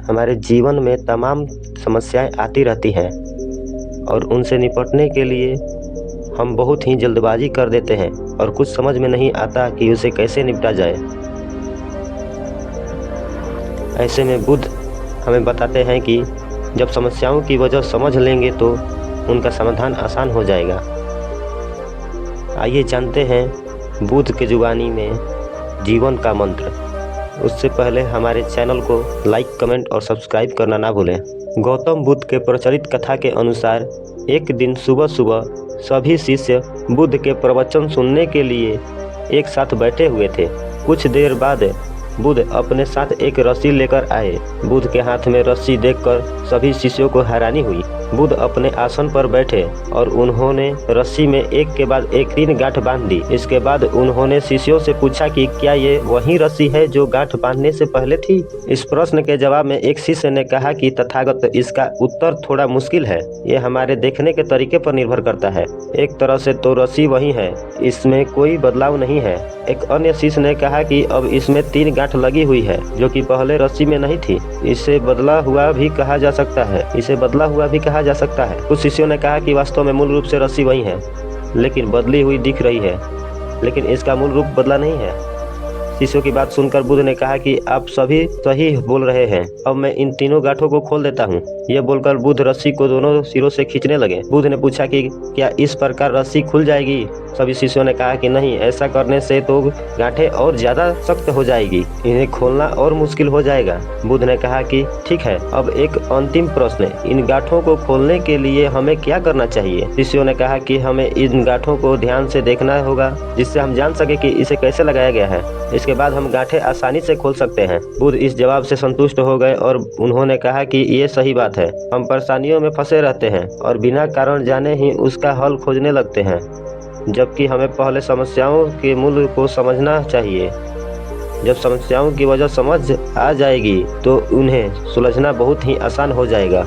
हमारे जीवन में तमाम समस्याएं आती रहती हैं और उनसे निपटने के लिए हम बहुत ही जल्दबाजी कर देते हैं और कुछ समझ में नहीं आता कि उसे कैसे निपटा जाए। ऐसे में बुद्ध हमें बताते हैं कि जब समस्याओं की वजह समझ लेंगे तो उनका समाधान आसान हो जाएगा। आइए जानते हैं बुद्ध के जुबानी में जीवन का मंत्र। उससे पहले हमारे चैनल को लाइक, कमेंट और सब्सक्राइब करना ना भूलें। गौतम बुद्ध के प्रचलित कथा के अनुसार एक दिन सुबह सुबह सभी शिष्य बुद्ध के प्रवचन सुनने के लिए एक साथ बैठे हुए थे। कुछ देर बाद बुद्ध अपने साथ एक रस्सी लेकर आए। बुद्ध के हाथ में रस्सी देखकर सभी शिष्यों को हैरानी हुई। बुद्ध अपने आसन पर बैठे और उन्होंने रस्सी में एक के बाद एक 3 गांठ बांध दी। इसके बाद उन्होंने शिष्यों से पूछा कि क्या ये वही रस्सी है जो गांठ बांधने से पहले थी। इस प्रश्न के जवाब में एक शिष्य ने कहा कि तथागत, इसका उत्तर थोड़ा मुश्किल है। ये हमारे देखने के तरीके पर निर्भर करता है। एक तरह से तो रस्सी वही है, इसमें कोई बदलाव नहीं है। एक अन्य शिष्य ने कहा कि अब इसमें 3 गांठ लगी हुई है जो कि पहले रस्सी में नहीं थी। इसे बदला हुआ भी कहा जा सकता है। कुछ शिष्यों ने कहा कि वास्तव में मूल रूप से रस्सी वही है, लेकिन बदली हुई दिख रही है, लेकिन इसका मूल रूप बदला नहीं है। शिष्यों की बात सुनकर बुद्ध ने कहा कि आप सभी सही बोल रहे हैं, अब मैं इन 3 गांठों को खोल देता हूँ। यह बोलकर बुद्ध रस्सी को दोनों सिरों से खींचने लगे। बुद्ध ने पूछा कि क्या इस प्रकार रस्सी खुल जाएगी? सभी शिष्यों ने कहा कि नहीं, ऐसा करने से तो गांठें और ज्यादा सख्त हो जाएगी, इन्हें खोलना और मुश्किल हो जाएगा। बुद्ध ने कहा कि ठीक है, अब एक अंतिम प्रश्न, इन गांठों को खोलने के लिए हमें क्या करना चाहिए? शिष्यों ने कहा कि हमें इन गांठों को ध्यान से देखना होगा, जिससे हम जान सके कि इसे कैसे लगाया गया है। इसके बाद हम गांठें आसानी से खोल सकते हैं। बुद्ध इस जवाब से संतुष्ट हो गए और उन्होंने कहा कि ये सही बात है। हम परेशानियों में फंसे रहते हैं और बिना कारण जाने ही उसका हल खोजने लगते हैं, जबकि हमें पहले समस्याओं के मूल को समझना चाहिए। जब समस्याओं की वजह समझ आ जाएगी तो उन्हें सुलझना बहुत ही आसान हो जाएगा।